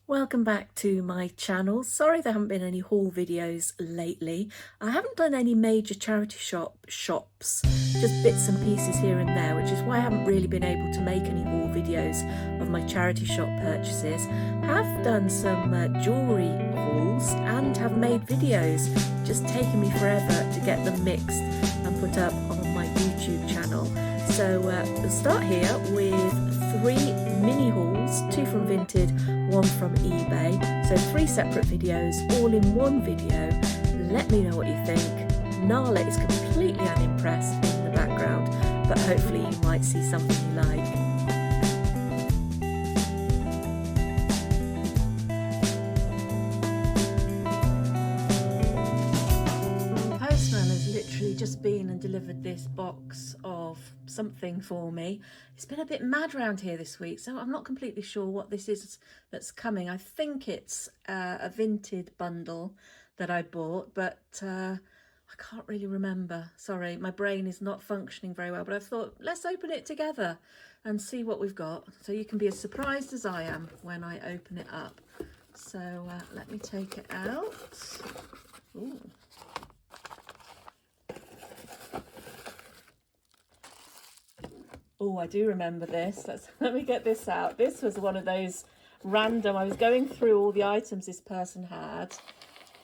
Welcome back to my channel. Sorry there haven't been any haul videos lately. I haven't done any major charity shops, just bits and pieces here and there, which is why I haven't really been able to make any haul videos of my charity shop purchases. Have done some jewellery hauls and have made videos, just taken me forever to get them mixed and put up on my YouTube channel. So we'll start here with 3 mini hauls, 2 from Vinted, 1 from eBay. So 3 separate videos, all in one video. Let me know what you think. Nala is completely unimpressed in the background, but hopefully you might see something you like. Just been and delivered this box of something for me. It's been a bit mad around here this week, so I'm not completely sure what this is that's coming. I think it's a Vinted bundle that I bought, but I can't really remember. Sorry, my brain is not functioning very well, but I thought let's open it together and see what we've got, so you can be as surprised as I am when I open it up. So let me take it out. Ooh. Oh, I do remember this. Let me get this out. This was one of those random, I was going through all the items this person had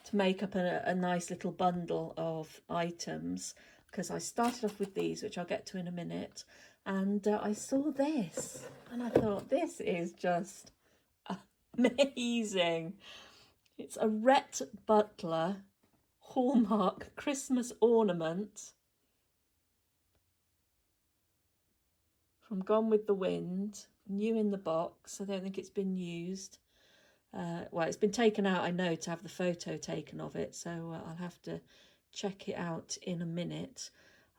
to make up a nice little bundle of items, because I started off with these, which I'll get to in a minute, and I saw this and I thought, this is just amazing. It's a Rhett Butler Hallmark Christmas ornament from Gone with the Wind, new in the box. I don't think it's been used. Well, it's been taken out, I know, to have the photo taken of it, so I'll have to check it out in a minute.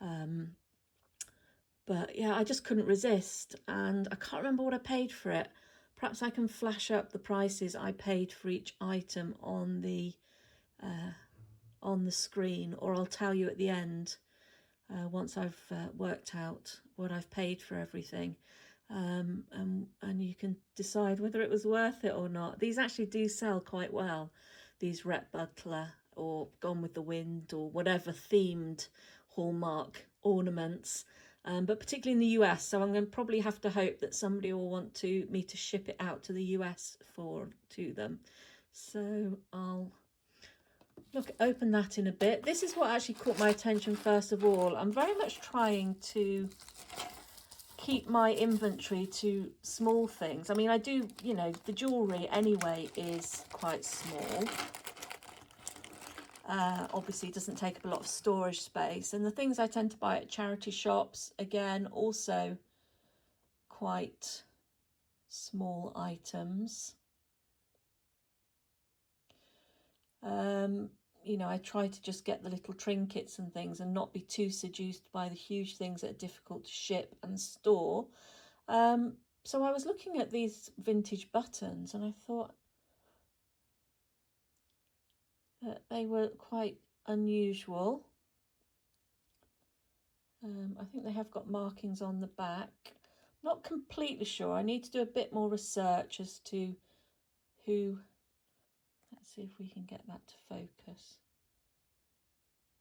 But yeah, I just couldn't resist, and I can't remember what I paid for it. Perhaps I can flash up the prices I paid for each item on the screen, or I'll tell you at the end. Once I've worked out what I've paid for everything, and you can decide whether it was worth it or not. These actually do sell quite well, these Rhett Butler or Gone with the Wind or whatever themed Hallmark ornaments, but particularly in the US, so I'm going to probably have to hope that somebody will want me to ship it out to the US to them. So I'll open that in a bit. This is what actually caught my attention first of all. I'm very much trying to keep my inventory to small things. I mean, I do, you know, the jewellery anyway is quite small. Obviously it doesn't take up a lot of storage space, and the things I tend to buy at charity shops, again, also quite small items. You know, I try to just get the little trinkets and things and not be too seduced by the huge things that are difficult to ship and store. So I was looking at these vintage buttons and I thought that they were quite unusual. I think they have got markings on the back. Not completely sure. I need to do a bit more research as to who. Let's see if we can get that to focus.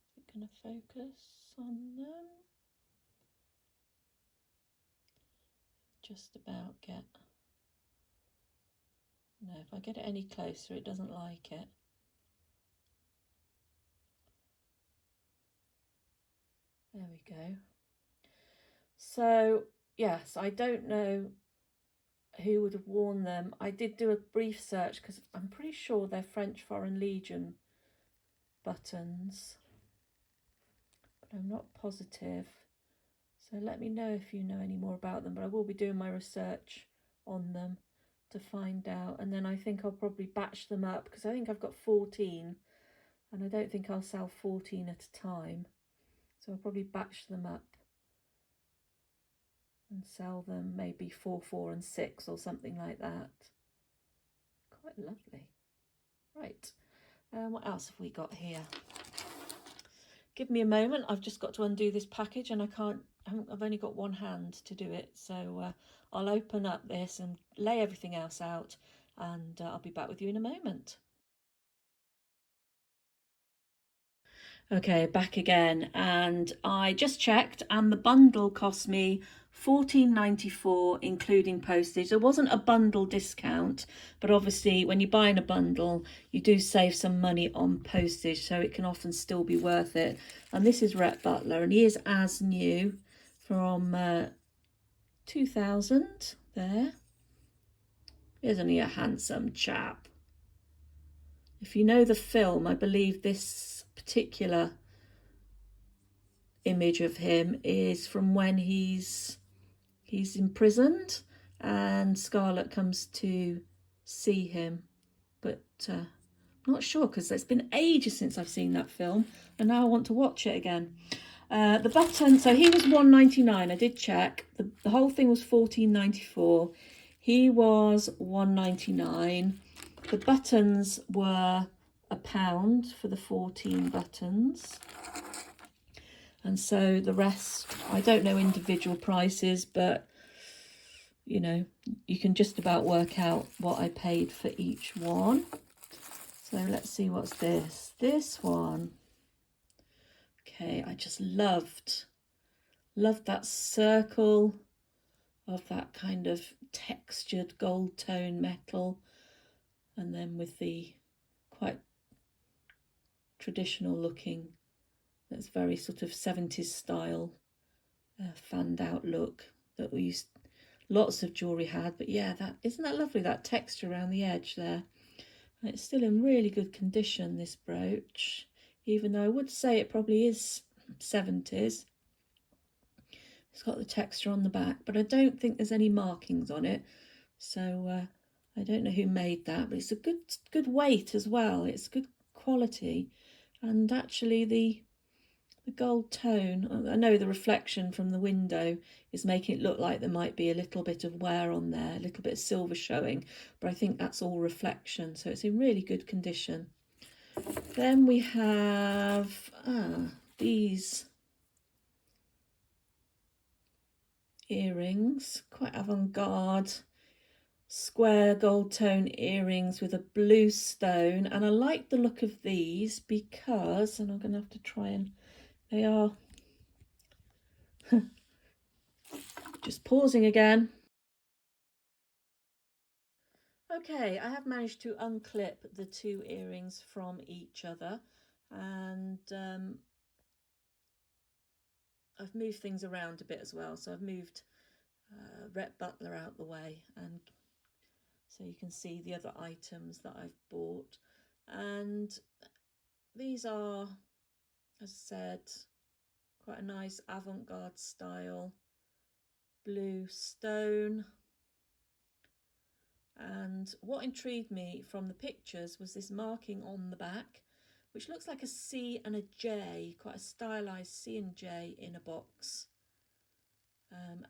Is it going to focus on them? Just about get. No, if I get it any closer, it doesn't like it. There we go. So, yes, I don't know who would have worn them. I did do a brief search because I'm pretty sure they're French Foreign Legion buttons, but I'm not positive. So let me know if you know any more about them, but I will be doing my research on them to find out. And then I think I'll probably batch them up, because I think I've got 14 and I don't think I'll sell 14 at a time. So I'll probably batch them up and sell them maybe 4, 4 and 6 or something like that. Quite lovely. Right, what else have we got here? Give me a moment, I've just got to undo this package and I've only got one hand to do it, so I'll open up this and lay everything else out and I'll be back with you in a moment. Okay, back again, and I just checked, and the bundle cost me £14.94 including postage. There wasn't a bundle discount, but obviously when you're buying a bundle you do save some money on postage, so it can often still be worth it. And this is Rhett Butler, and he is as new from 2000. There, isn't he a handsome chap? If you know the film, I believe this particular image of him is from when he's imprisoned and Scarlett comes to see him, but I'm not sure because it's been ages since I've seen that film and now I want to watch it again. The button, so he was £1.99. I did check, the whole thing was £14.94. He was £1.99. The buttons were £1 for the 14 buttons. And so the rest, I don't know individual prices, but you know, you can just about work out what I paid for each one. So let's see, what's this? This one. Okay, I just loved that circle of that kind of textured gold tone metal, and then with the quite traditional looking, that's very sort of 70s style fanned out look that we used, lots of jewellery had. But yeah, that isn't that lovely, that texture around the edge there. And it's still in really good condition, this brooch, even though I would say it probably is 70s. It's got the texture on the back, but I don't think there's any markings on it, so I don't know who made that, but it's a good weight as well. It's good quality, and actually the gold tone, I know the reflection from the window is making it look like there might be a little bit of wear on there, a little bit of silver showing, but I think that's all reflection, so it's in really good condition. Then we have these earrings, quite avant-garde, square gold tone earrings with a blue stone, and I like the look of these because, and I'm going to have to try and, they are just pausing again. Okay, I have managed to unclip the two earrings from each other, and I've moved things around a bit as well. So I've moved Rhett Butler out the way, and so you can see the other items that I've bought. And these are, as I said, quite a nice avant-garde style blue stone. And what intrigued me from the pictures was this marking on the back, which looks like a C and a J, quite a stylized C and J in a box.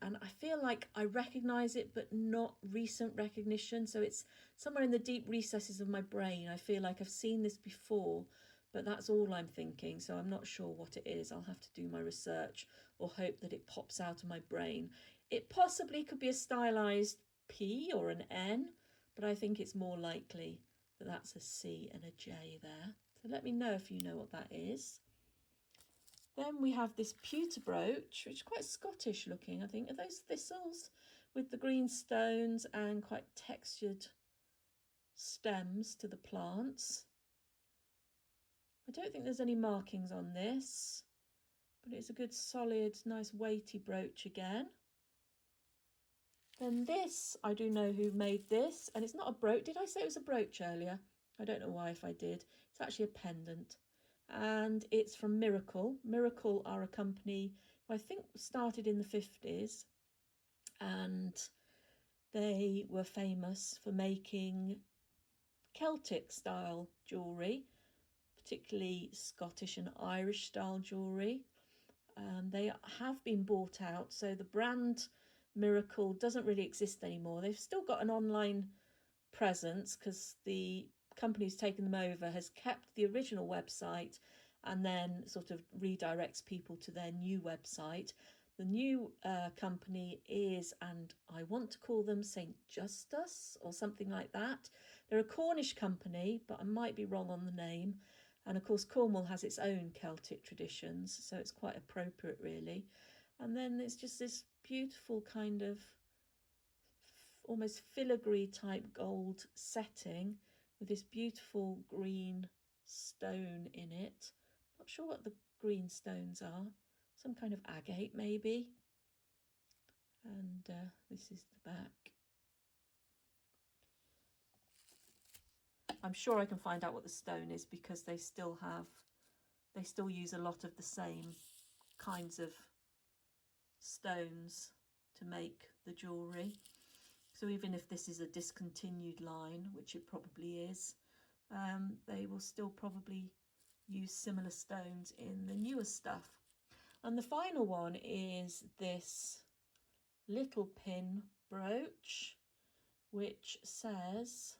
And I feel like I recognise it, but not recent recognition. So it's somewhere in the deep recesses of my brain. I feel like I've seen this before, but that's all I'm thinking. So I'm not sure what it is. I'll have to do my research or hope that it pops out of my brain. It possibly could be a stylised P or an N, but I think it's more likely that that's a C and a J there. So let me know if you know what that is. Then we have this pewter brooch, which is quite Scottish looking, I think. Are those thistles with the green stones and quite textured stems to the plants? I don't think there's any markings on this, but it's a good solid, nice weighty brooch again. Then this, I do know who made this, and it's not a brooch. Did I say it was a brooch earlier? I don't know why if I did. It's actually a pendant. And it's from Miracle. Miracle are a company who I think started in the 50s, and they were famous for making Celtic style jewellery, particularly Scottish and Irish style jewellery. They have been bought out, so the brand Miracle doesn't really exist anymore. They've still got an online presence because the company who's taken them over has kept the original website and then sort of redirects people to their new website. The new company is, and I want to call them St. Justus or something like that. They're a Cornish company, but I might be wrong on the name. And of course, Cornwall has its own Celtic traditions, so it's quite appropriate, really. And then it's just this beautiful kind of almost filigree type gold setting with this beautiful green stone in it. Not sure what the green stones are. Some kind of agate, maybe. And this is the back. I'm sure I can find out what the stone is, because they still use a lot of the same kinds of stones to make the jewellery. So even if this is a discontinued line, which it probably is, they will still probably use similar stones in the newer stuff. And the final one is this little pin brooch, which says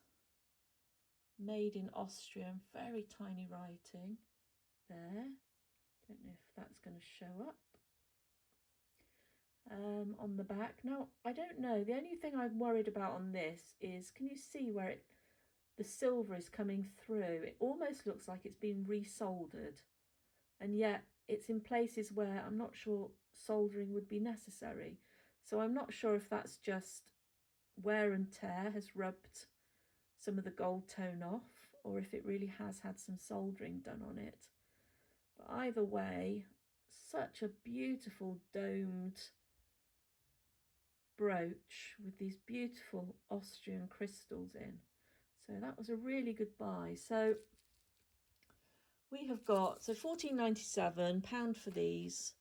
made in Austria, very tiny writing there. Don't know if that's going to show up on the back. Now, I don't know. The only thing I'm worried about on this is, can you see where the silver is coming through? It almost looks like it's been resoldered, and yet it's in places where I'm not sure soldering would be necessary. So I'm not sure if that's just wear and tear has rubbed some of the gold tone off, or if it really has had some soldering done on it. But either way, such a beautiful domed brooch with these beautiful Austrian crystals in. So that was a really good buy. So we have got, so £14.97, £1 for these.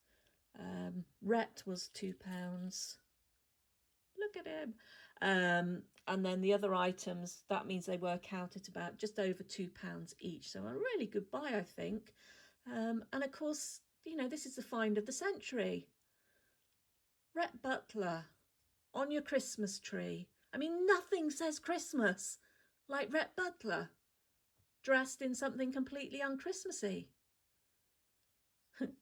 Rhett was £2. Look at him. And then the other items, that means they work out at about just over £2 each. So a really good buy, I think. And of course, you know, this is the find of the century. Rhett Butler on your Christmas tree. I mean, nothing says Christmas like Rhett Butler dressed in something completely unchristmassy.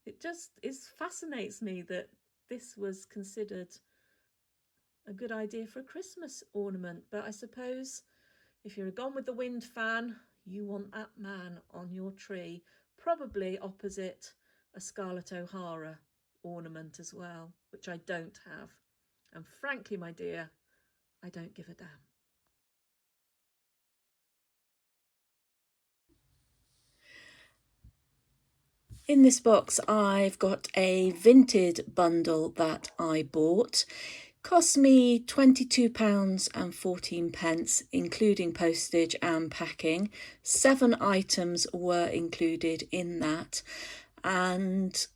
It just fascinates me that this was considered a good idea for a Christmas ornament. But I suppose if you're a Gone with the Wind fan, you want that man on your tree, probably opposite a Scarlett O'Hara ornament as well, which I don't have. And frankly, my dear, I don't give a damn. In this box, I've got a Vinted bundle that I bought. Cost me £22.14, including postage and packing. 7 items were included in that. And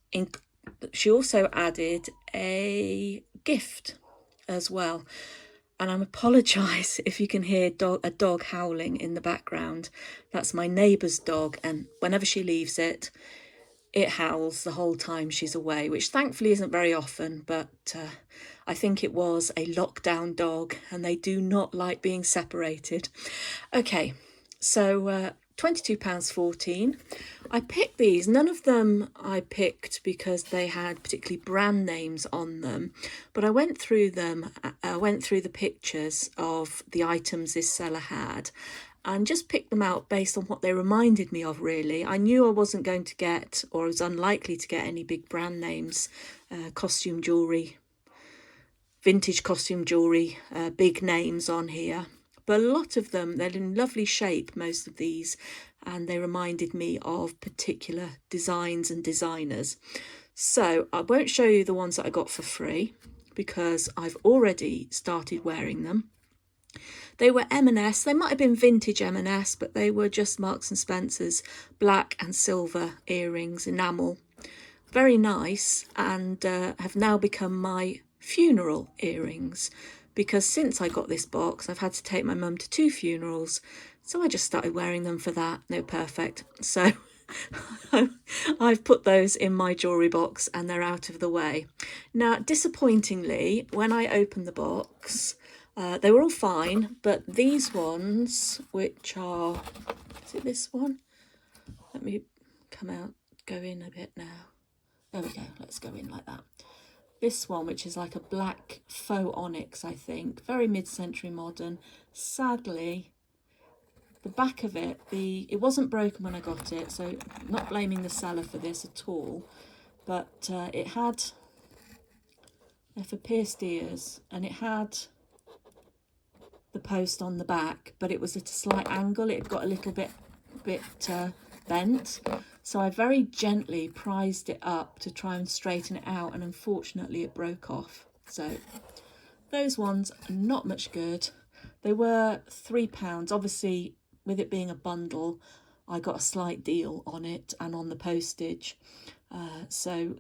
she also added a gift as well. And I apologise if you can hear a dog howling in the background. That's my neighbour's dog, and whenever she leaves it, it howls the whole time she's away, which thankfully isn't very often, but I think it was a lockdown dog, and they do not like being separated. Okay, so £22.14. I picked these. None of them I picked because they had particularly brand names on them, but I went through them. I went through the pictures of the items this seller had and just picked them out based on what they reminded me of, really. I knew I wasn't going to get, or I was unlikely to get, any big brand names, costume jewellery, vintage costume jewellery, big names on here. But a lot of them, they're in lovely shape, most of these, and they reminded me of particular designs and designers. So I won't show you the ones that I got for free because I've already started wearing them. They were M&S. They might have been vintage M&S, but they were just Marks and Spencer's black and silver earrings, enamel. Very nice, and have now become my funeral earrings, because since I got this box, I've had to take my mum to 2 funerals, so I just started wearing them for that. They're perfect. So I've put those in my jewellery box and they're out of the way. Now, disappointingly, when I opened the box, they were all fine, but these ones, which are, is it this one? Let me come out, go in a bit now. There we go, let's go in like that. this one, which is like a black faux onyx, I think, very mid-century modern. Sadly, the back of it, it wasn't broken when I got it, so I'm not blaming the seller for this at all, but it had, they're for pierced ears, and it had the post on the back, but it was at a slight angle. It got a little bit bent, so I very gently prised it up to try and straighten it out, and unfortunately it broke off. So those ones are not much good. They were £3. Obviously, with it being a bundle, I got a slight deal on it and on the postage. So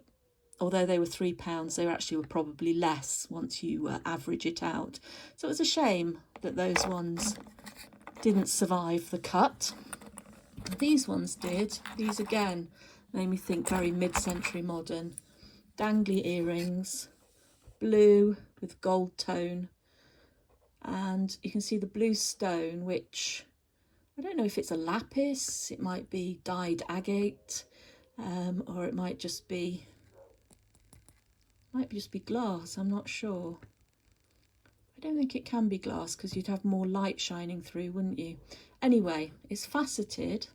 although they were £3, they actually were probably less once you average it out. So it was a shame that those ones didn't survive the cut. These ones did. These again made me think very mid-century modern. Dangly earrings, blue with gold tone, and you can see the blue stone, which I don't know if it's a lapis, it might be dyed agate, or it might just be glass. I'm not sure. I don't think it can be glass because you'd have more light shining through, wouldn't you? Anyway, it's faceted,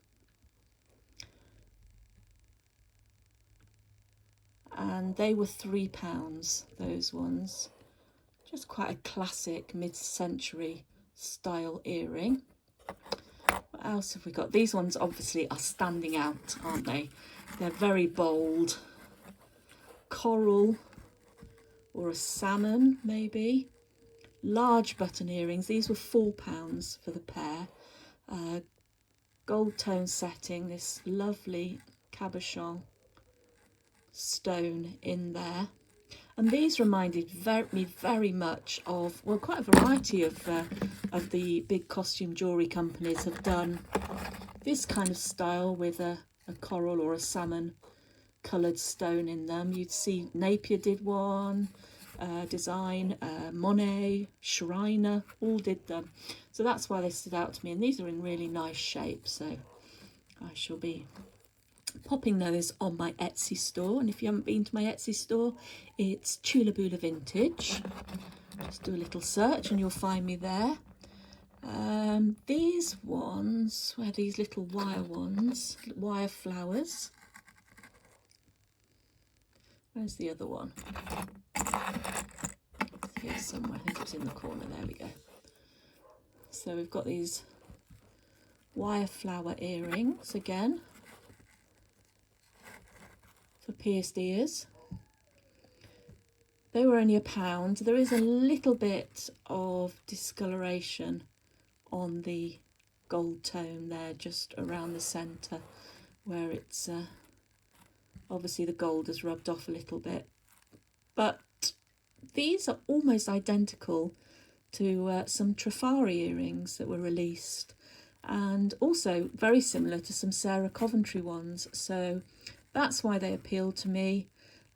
and they were £3, those ones. Just quite a classic mid-century style earring. What else have we got? These ones obviously are standing out, aren't they? They're very bold. Coral or a salmon, maybe. Large button earrings. These were £4 for the pair. Gold tone setting, this lovely cabochon stone in there. And these reminded me very much of, well, quite a variety of the big costume jewellery companies have done this kind of style with a coral or a salmon coloured stone in them. You'd see Napier did one design, Monet, Schreiner, all did them. So that's why they stood out to me. And these are in really nice shape. So I shall be popping those on my Etsy store. And if you haven't been to my Etsy store, it's Chulabula Vintage. Just do a little search and you'll find me there. These ones were these little wire ones, wire flowers. Where's the other one? It's here somewhere. I think it's in the corner. There we go. So we've got these wire flower earrings again for pierced ears. They were only £1. There is a little bit of discoloration on the gold tone there, just around the centre, where it's obviously the gold has rubbed off a little bit. But these are almost identical to some Trafari earrings that were released, and also very similar to some Sarah Coventry ones. So that's why they appealed to me.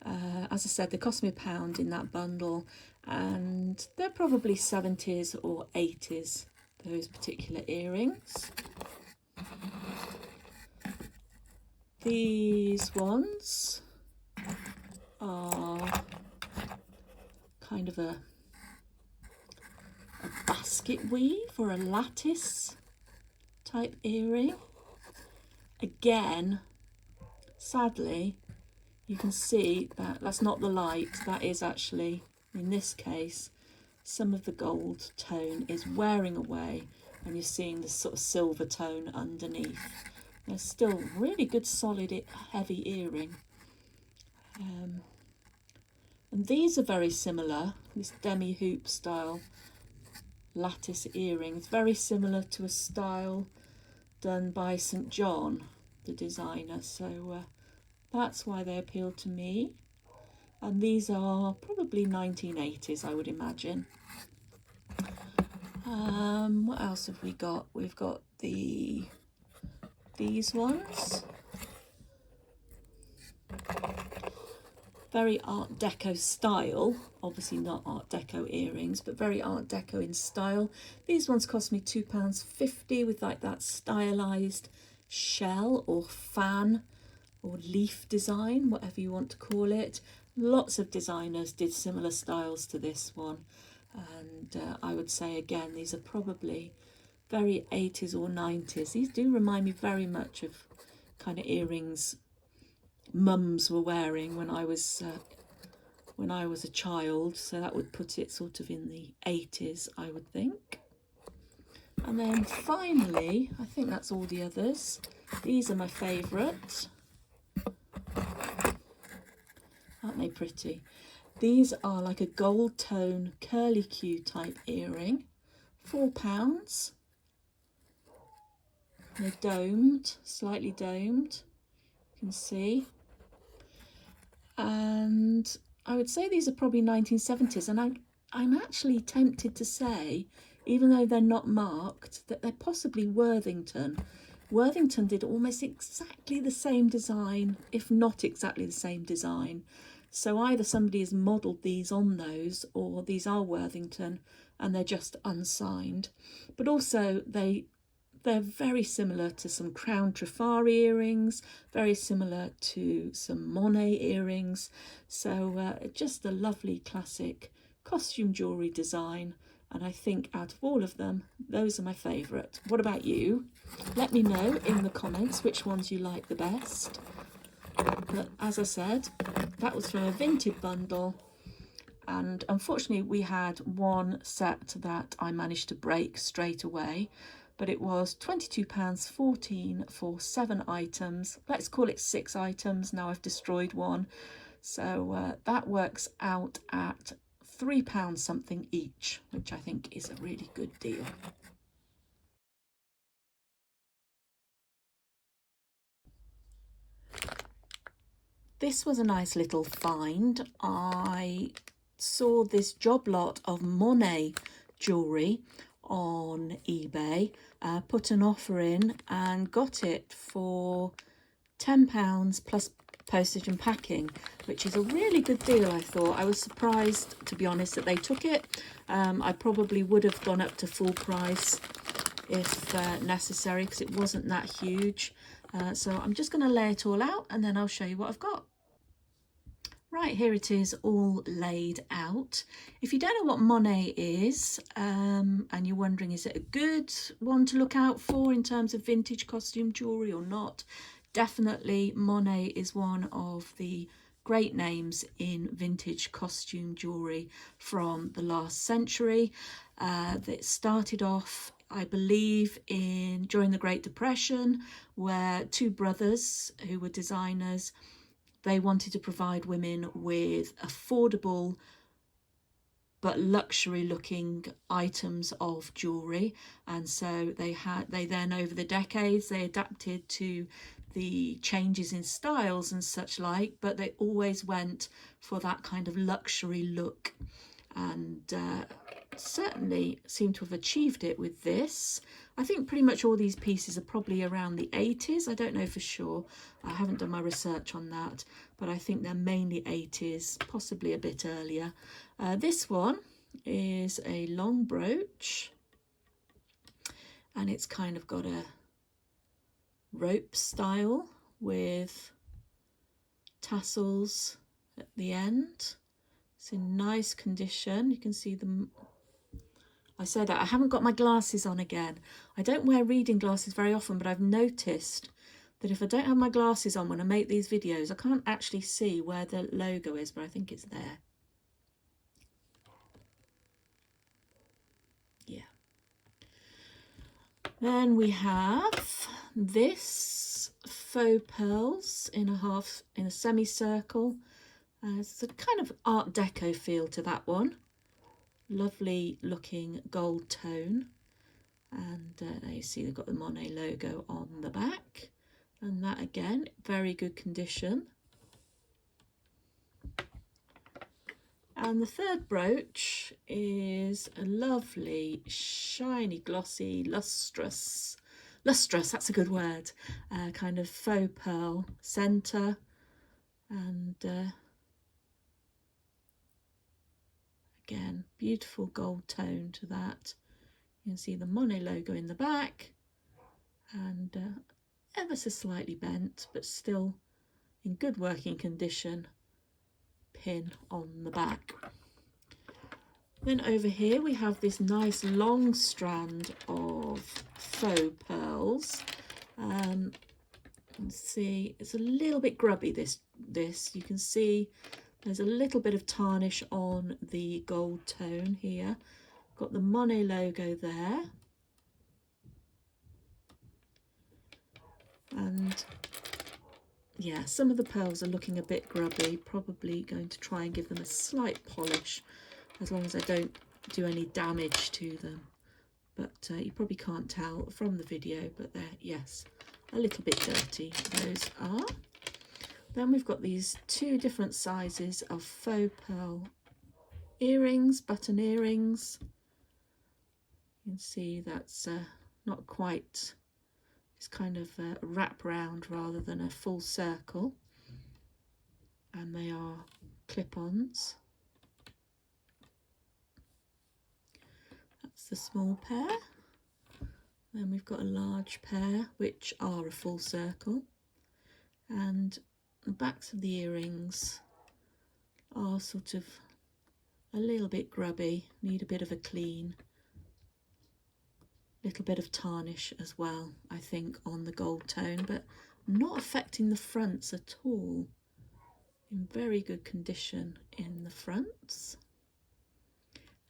As I said, they cost me £1 in that bundle, and they're probably 70s or 80s, those particular earrings. These ones are kind of a basket weave or a lattice type earring. Again, sadly, you can see that that's not the light. That is actually, in this case, some of the gold tone is wearing away, and you're seeing this sort of silver tone underneath. They're still really good, solid, heavy earring. And these are very similar, this demi-hoop style lattice earrings, very similar to a style done by St. John, the designer. So that's why they appeal to me. And these are probably 1980s, I would imagine. What else have we got? We've got these ones. Very Art Deco style, obviously not Art Deco earrings, but very Art Deco in style. These ones cost me £2.50 with like that stylised shell or fan or leaf design, whatever you want to call it. Lots of designers did similar styles to this one, and I would say again, these are probably very 80s or 90s. These do remind me very much of kind of earrings mums were wearing when I was a child, so that would put it sort of in the 80s, I would think. And then finally, I think that's all the others. These are my favourite. Aren't they pretty? These are like a gold tone curly Q type earring, £4. They're domed, slightly domed, you can see. And I would say these are probably 1970s, and I'm actually tempted to say, even though they're not marked, that they're possibly Worthington. Worthington did almost exactly the same design, if not exactly the same design. So either somebody has modelled these on those, or these are Worthington and they're just unsigned. But also they're very similar to some Crown Trafari earrings, very similar to some Monet earrings. So just a lovely classic costume jewellery design. And I think out of all of them, those are my favourite. What about you? Let me know in the comments which ones you like the best. But as I said, that was from a Vinted bundle. And unfortunately, we had one set that I managed to break straight away. But it was £22.14 for 7 items. Let's call it 6 items. Now I've destroyed one. So that works out at £3 something each, which I think is a really good deal. This was a nice little find. I saw this job lot of Monet jewellery on eBay, put an offer in and got it for £10 plus postage and packing, which is a really good deal. I thought. I was surprised, to be honest, that they took it. I probably would have gone up to full price if necessary, because it wasn't that huge. So I'm just going to lay it all out and then I'll show you what I've got. Right, here it is all laid out. If you don't know what Monet is, and you're wondering, is it a good one to look out for in terms of vintage costume jewellery or not? Definitely Monet is one of the great names in vintage costume jewellery from the last century. That started off, I believe, during the Great Depression, where two brothers who were designers, they wanted to provide women with affordable but luxury looking items of jewellery, and so they then over the decades they adapted to the changes in styles and such like, but they always went for that kind of luxury look, and certainly seem to have achieved it with this. I think pretty much all these pieces are probably around the 80s. I don't know for sure. I haven't done my research on that, but I think they're mainly 80s, possibly a bit earlier. This one is a long brooch, and it's kind of got a rope style with tassels at the end. It's in nice condition. You can see them. I said I haven't got my glasses on again. I don't wear reading glasses very often, but I've noticed that if I don't have my glasses on when I make these videos, I can't actually see where the logo is, but I think it's there. Yeah. Then we have this faux pearls in a semicircle. It's a kind of Art Deco feel to that one. Lovely looking gold tone, and there you see they've got the Monet logo on the back, and that again, very good condition. And the third brooch is a lovely shiny glossy lustrous, that's a good word, kind of faux pearl centre, and again, beautiful gold tone to that. You can see the Monet logo in the back, and ever so slightly bent, but still in good working condition. pin on the back. Then over here we have this nice long strand of faux pearls. Let's see, it's a little bit grubby, this. You can see there's a little bit of tarnish on the gold tone here. Got the Monet logo there. And yeah, some of the pearls are looking a bit grubby. Probably going to try and give them a slight polish, as long as I don't do any damage to them. But you probably can't tell from the video, but they're, yes, a little bit dirty, those are. Then we've got these two different sizes of faux pearl earrings, button earrings. You can see that's not quite, it's kind of a wrap round rather than a full circle. And they are clip-ons. That's the small pair. Then we've got a large pair which are a full circle. And the backs of the earrings are sort of a little bit grubby, need a bit of a clean. Little bit of tarnish as well, I think, on the gold tone, but not affecting the fronts at all. In very good condition in the fronts.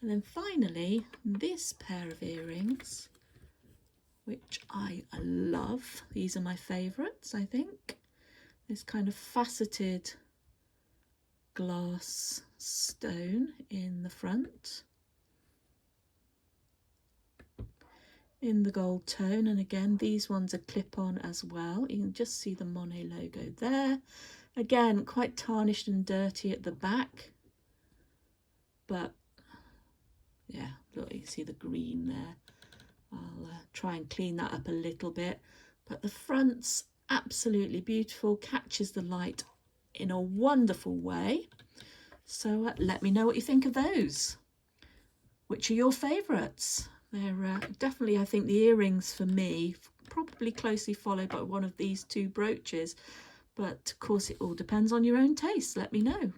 And then finally, this pair of earrings, which I love. These are my favourites, I think. This kind of faceted glass stone in the front, in the gold tone, and again these ones are clip-on as well. You can just see the Monet logo there. Again, quite tarnished and dirty at the back, but yeah, look, you see the green there. I'll try and clean that up a little bit, but the front's absolutely beautiful, catches the light in a wonderful way. So let me know what you think of those. Which are your favourites? They're definitely, I think, the earrings for me, probably closely followed by one of these two brooches. But of course, it all depends on your own taste. Let me know.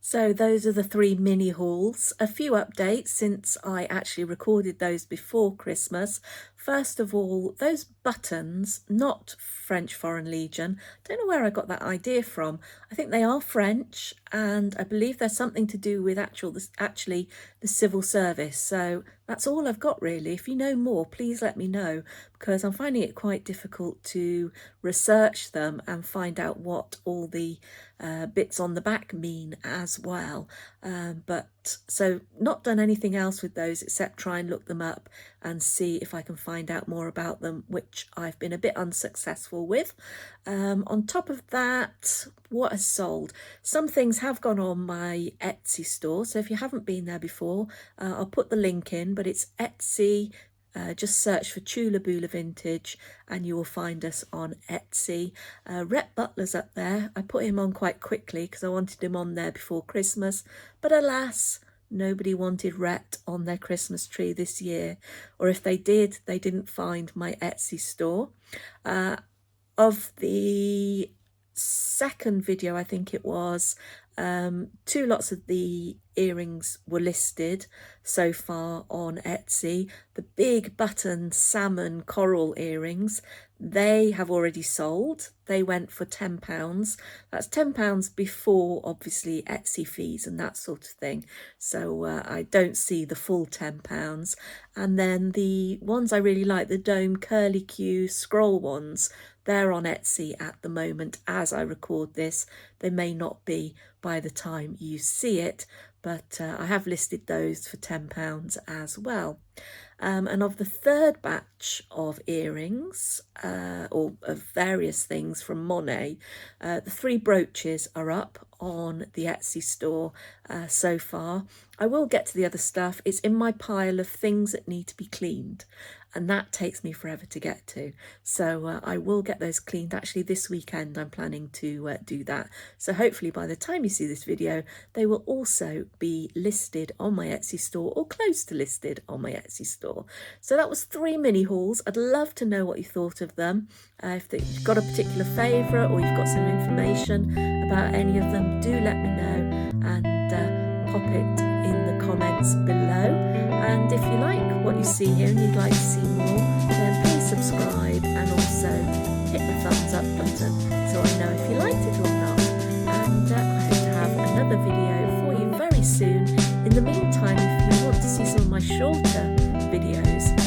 So those are the 3 mini hauls. A few updates since I actually recorded those before Christmas. First of all, those buttons, not French Foreign Legion. Don't know where I got that idea from. I think they are French, and I believe there's something to do with actually the civil service. So that's all I've got really. If you know more, please let me know, because I'm finding it quite difficult to research them and find out what all the bits on the back mean as well. But so not done anything else with those except try and look them up and see if I can find out more about them, which I've been a bit unsuccessful with. On top of that, what has sold? Some things have gone on my Etsy store, so if you haven't been there before, I'll put the link in, but it's Etsy. Just search for Chula Bula Vintage and you will find us on Etsy. Rhett Butler's up there. I put him on quite quickly because I wanted him on there before Christmas, but alas, nobody wanted Rhett on their Christmas tree this year, or if they did, they didn't find my Etsy store. Of the second video, I think it was, 2 lots of the earrings were listed so far on Etsy. The big button salmon coral earrings, they have already sold. They went for £10. That's £10 before obviously Etsy fees and that sort of thing. So I don't see the full £10. And then the ones I really like, the dome curly Q scroll ones, they're on Etsy at the moment as I record this. They may not be by the time you see it, but I have listed those for £10 as well. And of the third batch of earrings, or of various things from Monet, the 3 brooches are up on the Etsy store so far. I will get to the other stuff. It's in my pile of things that need to be cleaned, and that takes me forever to get to. So I will get those cleaned. Actually, this weekend I'm planning to do that. So hopefully by the time you see this video, they will also be listed on my Etsy store, or close to listed on my Etsy store. So that was 3 mini hauls. I'd love to know what you thought of them. If you've got a particular favourite, or you've got some information about any of them, do let me know, and pop it in the comments below. And if you like what you see here and you'd like to see more, then please subscribe, and also hit the thumbs up button so I know if you liked it or not. And I hope to have another video for you very soon. In the meantime, if you want to see some of my shorter videos,